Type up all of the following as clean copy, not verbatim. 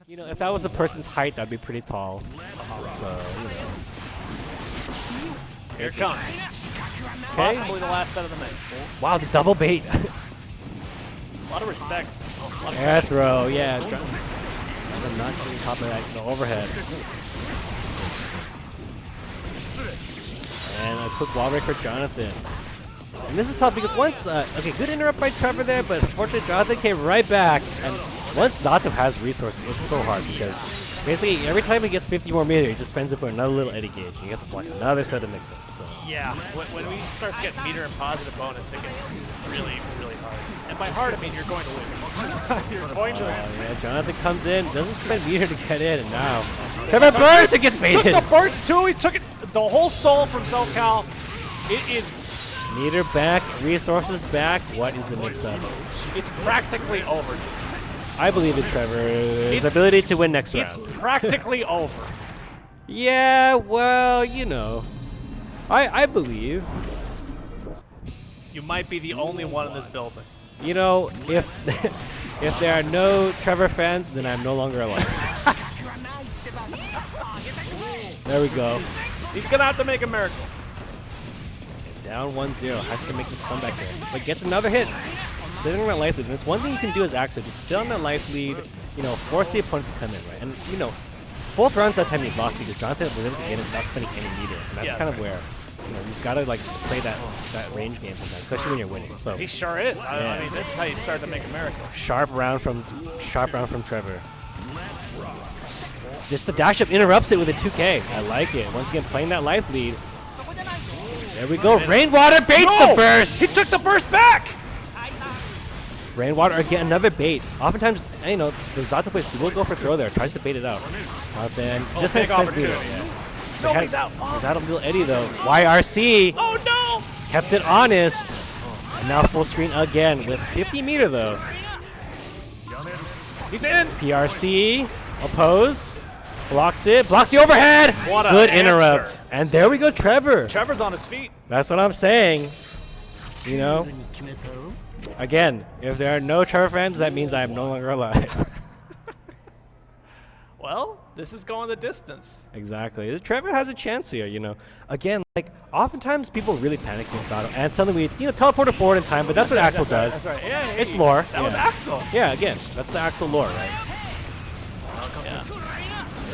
You know, if that was a person's height, that'd be pretty tall. So, you know. Here it comes. Okay. Possibly the last set of the night. Wow, the double bait. A lot of respect. Air throw, yeah. I'm not getting caught by that, the overhead. And a quick wall break for Jonathan. And this is tough because once, okay, good interrupt by Trevor there, but unfortunately Jonathan came right back. And once Zato has resources, it's so hard because basically every time he gets 50 more meter, he just spends it for another little eddy gauge. You have to block another set of mix-ups. So. Yeah, when he starts getting meter and positive bonus, it gets really, really hard. And by hard, I mean you're going to win. You're going to win. Yeah, Jonathan comes in, doesn't spend meter to get in, and now Trevor bursts and gets baited. Took the burst too. He took it, the whole soul from Socal. It is meter back, resources back. What is the mix-up? It's practically over. I believe in Trevor's ability to win next round. It's practically over. Yeah, well, you know, I believe. You might be the only one in this building. You know, if if there are no Trevor fans, then I'm no longer alive. There we go. He's gonna have to make a miracle. Down 1-0, has to make this comeback here, but gets another hit. Sitting on that life lead, and it's one thing you can do as Axo, just sit on that life lead, you know, force the opponent to come in, right? And you know, both rounds that time he lost because Jonathan was able to get it without spending any meter, and that's kind of where, you know, you've got to like just play that range game sometimes, especially when you're winning. So he sure is. I mean, this is how you start to make a miracle. Sharp round from Trevor. Just the dash up interrupts it with a 2K. I like it. Once again, playing that life lead. There we go. Rainwater baits the burst. He took the burst back. Rainwater again, another bait. Oftentimes, you know, the Zato players will go for throw there, tries to bait it out. Then this time spends meter. Nobody's out. He's out of little Eddie though. YRC. Oh no! Kept it honest. And now full screen again with 50 meter though. He's in. PRC. Oppose. Blocks it. Blocks the overhead. What a good answer. Interrupt. And there we go, Trevor. Trevor's on his feet. That's what I'm saying. You know. Again, if there are no Trevor fans, that means I am no longer alive. Well, this is going the distance. Exactly. Trevor has a chance here, you know. Again, like, oftentimes people really panic against Zato, and suddenly we, you know, teleport it forward in time, but that's what Axel does. That's right. Yeah, it's lore. That was Axel. Yeah, again, that's the Axel lore, right? Yeah.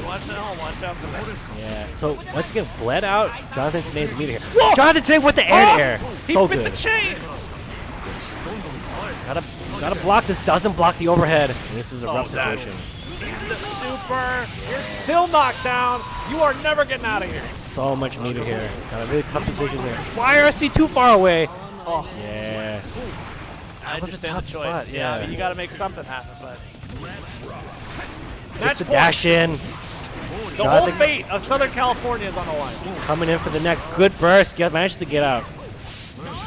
Watch out, watch out for that. Yeah, so once again, bled out. Jonathan Tanae's meter here. Whoa! Jonathan Tanae with the air-to-air. So he bit good. the chain. Gotta block this. Doesn't block the overhead. And this is a rough situation. The super. You're still knocked down. You are never getting out of here. So much meter here. Got a really tough decision there. YRC too far away. Oh. Yeah. I understand the choice. Spot. Yeah, you got to make something happen. But just the dash in. The whole fate of Southern California is on the line. Coming in for the neck. Good burst. Managed to get out.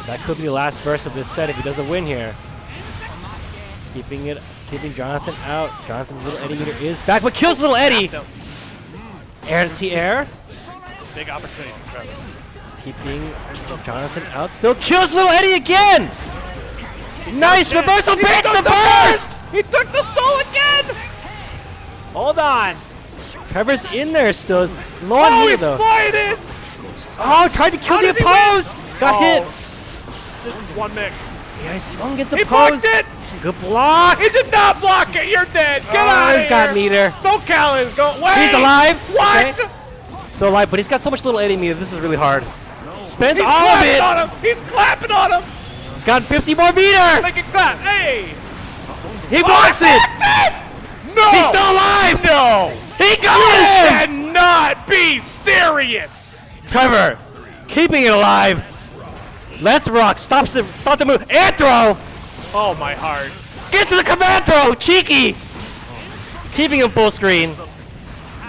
That could be the last burst of this set if he doesn't win here. Keeping Jonathan out. Jonathan's little Eddie meter is back, but kills little Eddie. Air to air. Big opportunity for Trevor. Keeping Jonathan out. Still kills little Eddie again. Nice reversal baits the burst. He took the soul again. Hold on. Trevor's in there still. Is low on meter, he's blinded. Oh, tried to kill the oppose. Got hit. This is one mix. Yeah, he swung against the He post. blocked it. Good block. He did not block it. You're dead. Get out of here. He's got meter. Socal is going. Wait. He's alive. What? Okay. Still alive, but he's got so much little Eddie meter. This is really hard. Spends He's all of it. On him. He's clapping on him. He's got 50 more meter. Make it clap. Hey. He blocks it. No. He's still alive. No. He got it. Cannot be serious. Trevor, keeping it alive. Let's rock. Stop the move. Air throw. Oh, my heart. Get to the command throw. Cheeky. Keeping him full screen.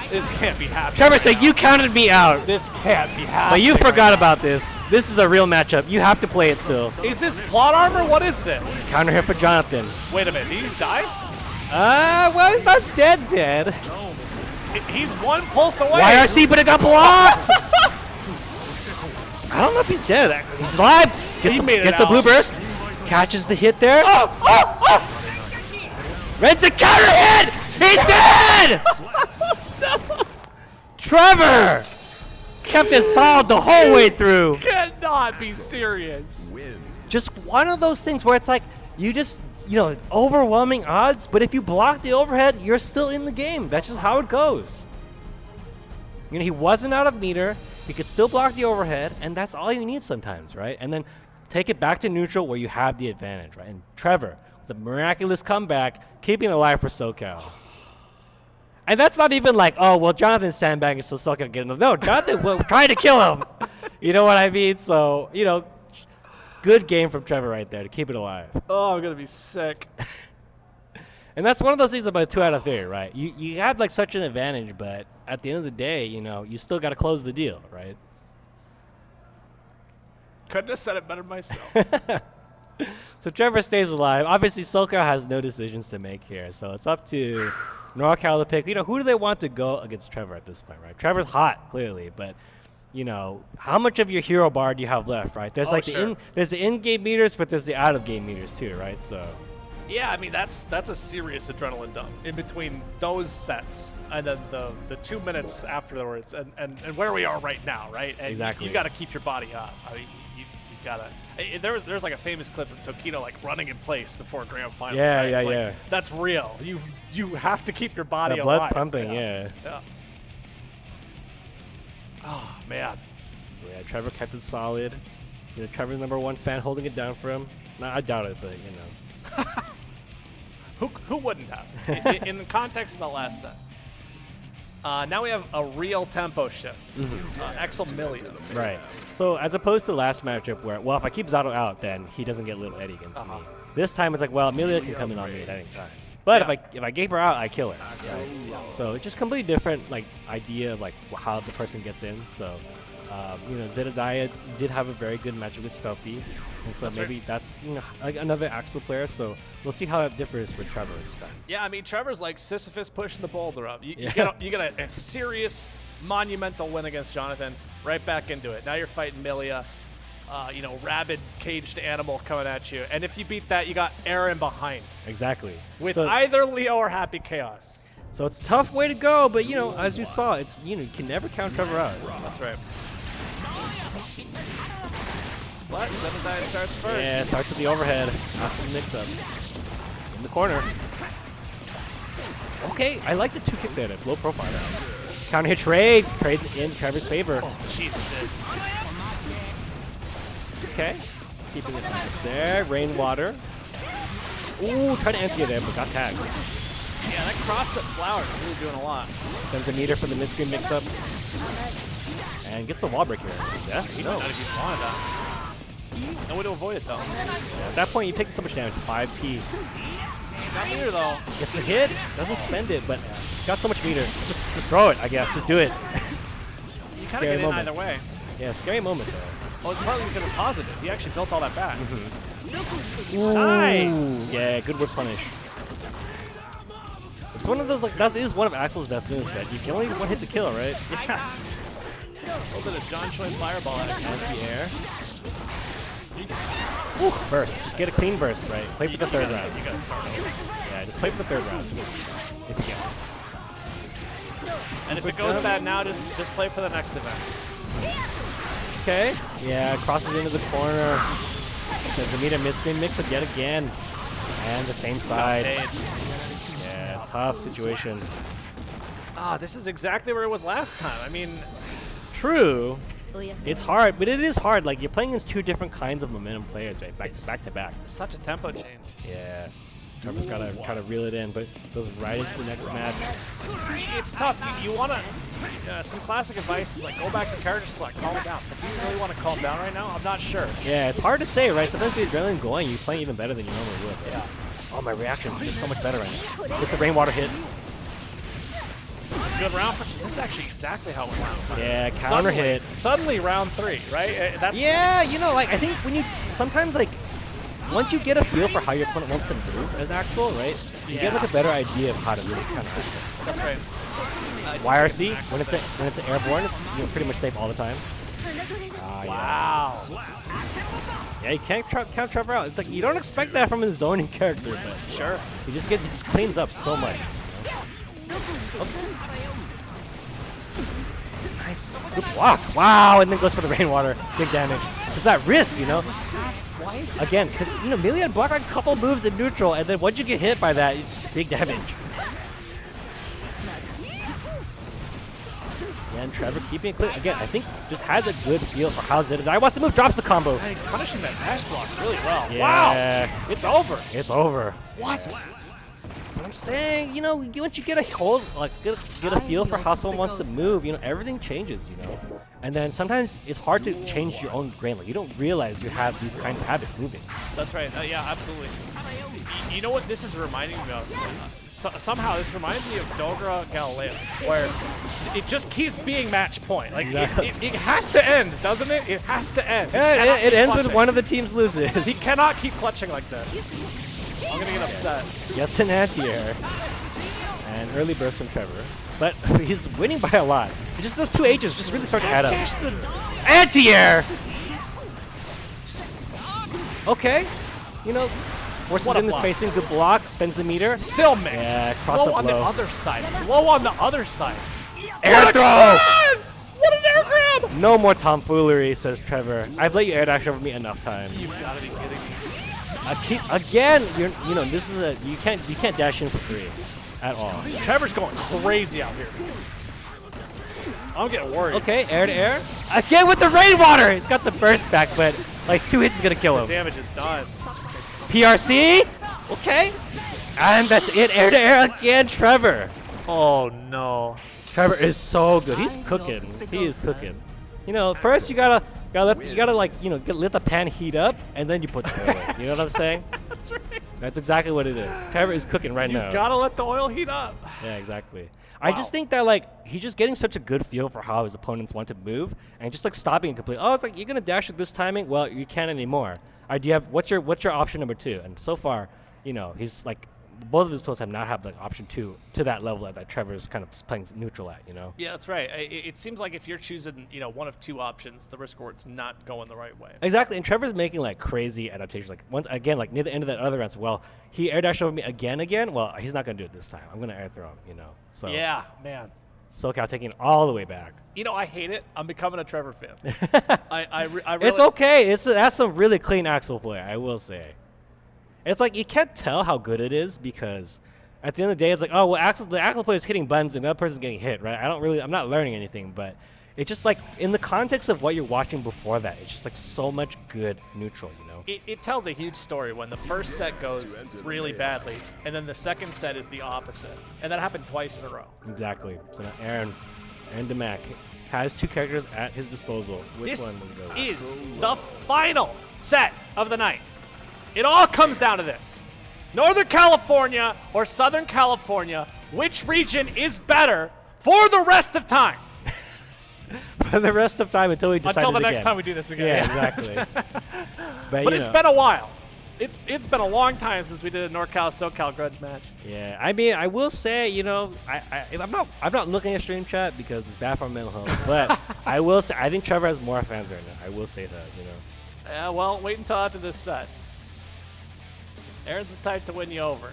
This can't be happening. Trevor said, you counted me out. This can't be happening. But you forgot about this. This is a real matchup. You have to play it still. Is this plot armor? What is this? Counter hit for Jonathan. Wait a minute. Did he just die? Well, he's not dead. He's one pulse away. YRC, but it got blocked. I don't know if he's dead. He's alive. Gets the blue burst. Catches the hit there. Reds the counter hit. He's dead. dead! Trevor kept it solid the whole way through. Cannot be serious. Just one of those things where it's like, you just, overwhelming odds, but if you block the overhead, you're still in the game. That's just how it goes. He wasn't out of meter. He could still block the overhead, and that's all you need sometimes, right? And then take it back to neutral where you have the advantage, right? And Trevor, with a miraculous comeback, keeping it alive for Socal. And that's not even like, oh, well, Jonathan's sandbagging, so Socal can get him. No, Jonathan was trying to kill him. You know what I mean? So, good game from Trevor right there to keep it alive. Oh, I'm going to be sick. And that's one of those things about 2 out of 3, right? You have like such an advantage, but at the end of the day, you still got to close the deal, right? Couldn't have said it better myself. So Trevor stays alive. Obviously, Socal has no decisions to make here, so it's up to Norcal to pick. Who do they want to go against Trevor at this point, right? Trevor's hot, clearly, but how much of your hero bar do you have left, right? There's there's the in-game meters, but there's the out-of-game meters too, right? So. Yeah, I mean that's a serious adrenaline dump in between those sets and then the 2 minutes afterwards and where we are right now, right? And exactly. You got to keep your body up. I mean, you've got to. There's like a famous clip of Tokito like running in place before grand finals. Yeah, right? yeah. That's real. You have to keep your body the alive. blood's pumping. Yeah. Oh man. Yeah, Trevor kept it solid. Trevor's #1 fan holding it down for him. No, I doubt it, but Who wouldn't have? in the context of the last set. Now we have a real tempo shift. Exel Millia. Right. So as opposed to the last matchup where, well, if I keep Zato out, then he doesn't get Little Eddie against me. This time it's like, well, Millia can come in on me at any time. But if I gave her out, I kill her. Right? So it's just completely different idea of how the person gets in. So Zedediah did have a very good matchup with Stealthy, and so that's another Axel player. So we'll see how that differs for Trevor this time. Yeah, I mean Trevor's like Sisyphus pushing the boulder up. You get a serious monumental win against Jonathan. Right back into it. Now you're fighting Millia. Rabid caged animal coming at you, and if you beat that, you got Aaron behind. Exactly. With either Leo or Happy Chaos. So it's a tough way to go, but as you saw, it's you can never count Trevor out. That's right. But Zedediah starts first. Yeah, starts with the overhead after the mix-up. In the corner. Okay, I like the 2 kick there. Low profile now. Counter hit trade. Trades in Trevor's favor. Oh, jeez, it did. Okay. Keeping it nice there. Rainwater. Ooh, trying to anti there, but got tagged. Yeah, that cross-up flower is really doing a lot. Spends a meter for the mid-screen mix-up. And gets the wall break here. Yeah, he might not have even wanted that. No way to avoid it, though. Yeah, at that point, you take so much damage. 5P. Got meter, though. Gets the hit. Doesn't spend it, but got so much meter. Just throw it, I guess. Just do it. You kind of get in either way. Yeah, scary moment, though. Well, it's partly because of positive. He actually built all that back. Nice! Yeah, good whip punish. It's one of those, that is one of Axel's best moves, that you can only one hit to kill, right? Yeah. A little bit of John Choi fireball action. Anti-air. Burst. Just get a clean burst, right? Play for the third round. You gotta start over. Yeah, just play for the third round. If you can. And if it goes bad now, just play for the next event. Okay. Yeah, crosses into the corner. There's a meter mid-screen mix-up yet again. And the same side. Yeah, tough situation. This is exactly where it was last time. I mean... True. It's hard, but it is hard. You're playing against 2 different kinds of momentum players, right? Back to back. Such a tempo change. Yeah. Trevor's got to try to reel it in, but goes right into the next match. It's tough. You want to... some classic advice is go back to character select, calm down. But do you really want to calm down right now? I'm not sure. Yeah, it's hard to say, right? Sometimes the adrenaline going, you play even better than you normally would. Right? Yeah. Oh, my reactions are just so much better right now. Gets the rainwater hit. Good round for this is actually exactly how it went last time. Yeah, counter hit. Suddenly round 3, right? That's yeah, I think when you sometimes once you get a feel for how your opponent wants to move as Axel, right? You get a better idea of how to really kind of. That's right. YRC when it's airborne, it's pretty much safe all the time. Wow. Yeah, you can't count Trevor out. It's you don't expect that from his zoning character, but sure. He just cleans up so much. Nice. Good block. Wow, and then goes for the rainwater. Big damage. It's that risk, you know? Again, because, you know, Millia had blocked like a couple moves in neutral, and then once you get hit by that, it's just big damage. And Trevor keeping it clear. Again, I think just has a good feel for how Zedediah wants to move, drops the combo. And he's punishing that dash block really well. Yeah. Wow. It's over. It's over. What? That's what I'm saying. You know, once you get a hold, like get a feel for how someone wants to move, you know, everything changes, you know. And then sometimes it's hard to change your own brain. Like you don't realize you have these kind of habits moving. That's right. Yeah, absolutely. You know what this is reminding me of? Somehow this reminds me of Dogra Galileo, where it just keeps being match point. Like Exactly. it has to end, doesn't it? It has to end. Yeah, it ends with one of the teams loses. He cannot keep clutching like this. I'm gonna get upset. Gets an anti-air. And early burst from Trevor. But he's winning by a lot. He just those two H's just really start to add up. Anti-air! Okay. You know, forces in the spacing, good block, spends the meter. Still mixed. Yeah, cross Low up on low. the other side. Low on the other side. Air throw! What an air grab! No more tomfoolery, says Trevor. I've let you air dash over me enough times. You've got to be kidding me. Again, you know, this is you can't dash in for free at all. Trevor's going crazy out here. I'm getting worried. Okay, air to air. Again with the rainwater! He's got the burst back, but like 2 hits is gonna kill him. Damage is done. PRC? Okay. And that's it, air to air again, Trevor. Oh no. Trevor is so good. He's cooking. He is cooking. You know, first you gotta like, you know, let the pan heat up, and then you put the oil in. You know what I'm saying? That's right. That's exactly what it is. Trevor is cooking right now. You've got to let the oil heat up. Yeah, exactly. I just think that like he's just getting such a good feel for how his opponents want to move, and just like stopping it completely. Oh, it's like you're gonna dash at this timing. Well, you can't anymore. Do you have what's your option number 2? And so far, you know, he's like both of his opponents have not had like option 2 to that level that Trevor's kind of playing neutral at. You know. Yeah, that's right. It seems like if you're choosing, you know, one of 2 options, the risk reward's not going the right way. Exactly, and Trevor's making like crazy adaptations. Like once again, like near the end of that other round, well, he air dashed over me again. Well, he's not gonna do it this time. I'm gonna air throw him. You know. So Yeah, man. Socal taking it all the way back. You know, I hate it. I'm becoming a Trevor fan. I really, It's okay. That's some really clean Axel play, I will say. It's like you can't tell how good it is because at the end of the day, it's like, oh, well, the Axel player is hitting buttons and the other person's getting hit, right? I'm not learning anything, but it's just like in the context of what you're watching before that, it's just like so much good neutral, you know? It tells a huge story when the first set goes really badly, and then the second set is the opposite. And that happened twice in a row. Exactly. So now Aarondamac has 2 characters at his disposal. Which This one will go? is the final set of the night. It all comes down to this. Northern California or Southern California, which region is better for the rest of time? For the rest of time until we decide Until the next time we do this again. Yeah, exactly. But it's been a while. It's been a long time since we did a Norcal Socal grudge match. Yeah, I mean, I will say, you know, I'm not looking at stream chat because it's bad for my mental health. But I will say, I think Trevor has more fans right now. I will say that, you know. Yeah, well, wait until after this set. Aaron's the type to win you over.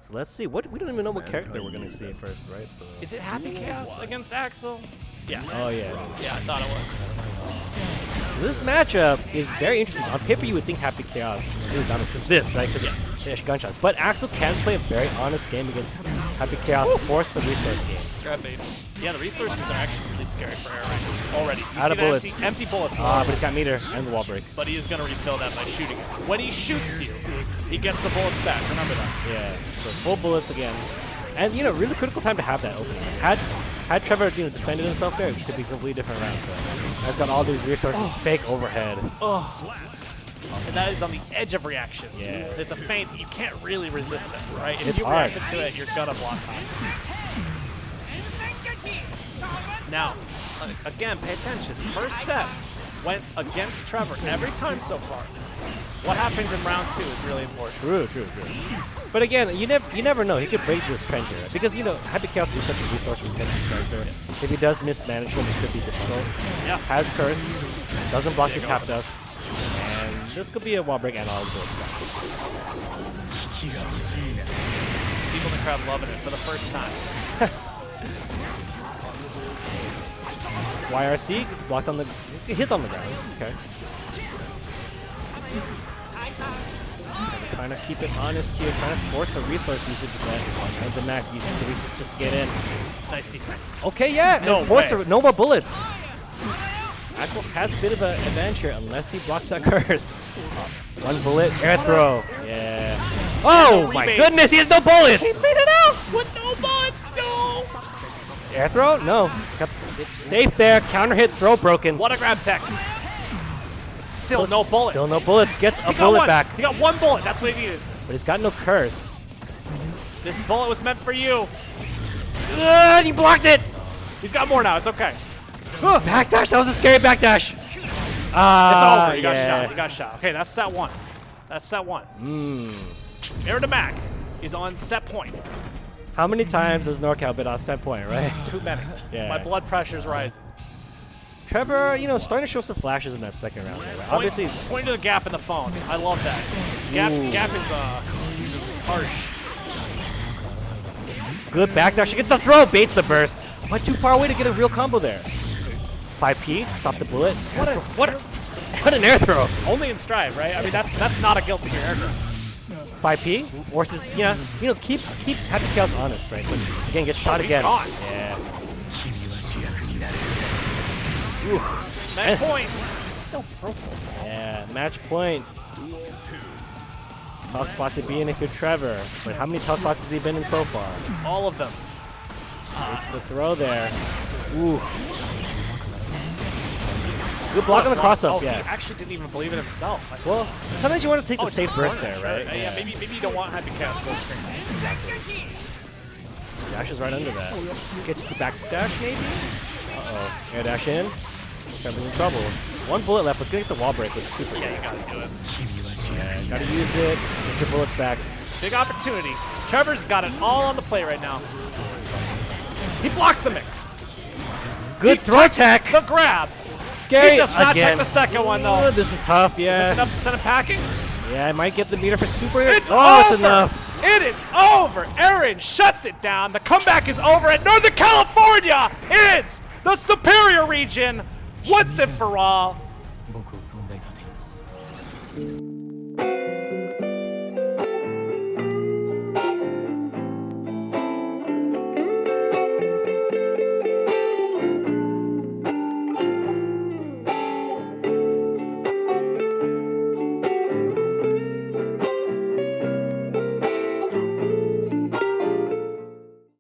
So let's see. We don't even know what character we're gonna see first, right? So. Is it Happy Chaos against Axel? Yeah. Oh yeah. Yeah, I thought it was. So this matchup is very interesting. On paper, you would think Happy Chaos is honest because this, right? Because gunshots. But Axel can play a very honest game against Happy Chaos. Force the resource game. Grab bait. Yeah, the resources are actually really scary for Aaron right now. Already. You Out see of the bullets. empty bullets. But he's got meter and the wall break. But he is going to refill that by shooting it. When he shoots you, he gets the bullets back. Remember that. Yeah. So full bullets again. And, you know, really critical time to have that opening. Had Trevor, you know, defended himself there, it could be a completely different round. But he's got all these resources, fake overhead. Oh. And that is on the edge of reactions. Yeah. It's a feint. You can't really resist it, right? If It's you hard. react to it, you're going to block high. Now, again, pay attention. First set went against Trevor every time so far. What happens in round 2 is really important. True. But again, you never know. He could break this trend here. Because, you know, Happy Chaos is such a resource-intensive character. If he does mismanage them, it could be difficult. Yeah. Has Curse, doesn't block your tap dust, and this could be a wall break and all of those. He people in the crowd loving it for the first time. YRC gets blocked on the hit on the ground. Okay. So trying to keep it honest here, trying to force the resource usage that Aarondamac uses the resource just to get in. Nice defense. Okay, yeah, No force way. the no more bullets. Axel has a bit of an advantage here unless he blocks that curse. One bullet, air throw. Yeah. Oh my goodness, he has no bullets! He made it out with no bullets. No. Air throw? No. It's safe there. Counter hit, throw broken. What a grab tech. Still no bullets. Still no bullets. Gets a He got bullet one. back. He got one bullet. That's what he needed. But he's got no curse. This bullet was meant for you. He blocked it! He's got more now. It's okay. Backdash, that was a scary backdash. It's over. You got yeah. shot. You got shot. Okay, that's set one. That's set one. Aarondamac is on set point. How many times has Norcal been on set point, right? Too many. Yeah. My blood pressure's rising. Trevor, you know, starting to show some flashes in that second round there, right? Obviously, Point to the gap in the phone. I love that. Gap is harsh. good backdash. He gets the throw, baits the burst. But too far away to get a real combo there. 5P, stop the bullet. What an air throw. Only in stride, right? I mean, that's not a guilty gear air throw. 5P forces, yeah, you know, keep Happy Chaos honest, right? But again, get shot He's again. gone. Yeah. Match point. It's still purple. Yeah, match point. Tough spot to be in if you're Trevor. But how many tough spots has he been in so far? All of them. It's the throw there. Ooh. Good block on the cross up, yeah. He actually didn't even believe in himself. Well, sometimes you want to take the it's safe the burst corner, there, sure. right? Yeah, maybe you don't want Happy Chaos full screen. Exactly. Dash is right under that. Gets the back dash, maybe? Uh-oh. Air dash in. Trevor's in trouble. One bullet left. Let's get the wall break with super. Yeah, you gotta do it. Yeah, gotta use it. Get your bullets back. Big opportunity. Trevor's got it all on the plate right now. He blocks the mix. Good He throw takes tech. The grab. Scary He does not again. take the second one though. Oh, this is tough, yeah. Is this enough to send him packing? Yeah, I might get the meter for super. It's oh, over. it's enough. It is over. Aaron shuts it down. The comeback is over, and Northern California is the superior region once and for all.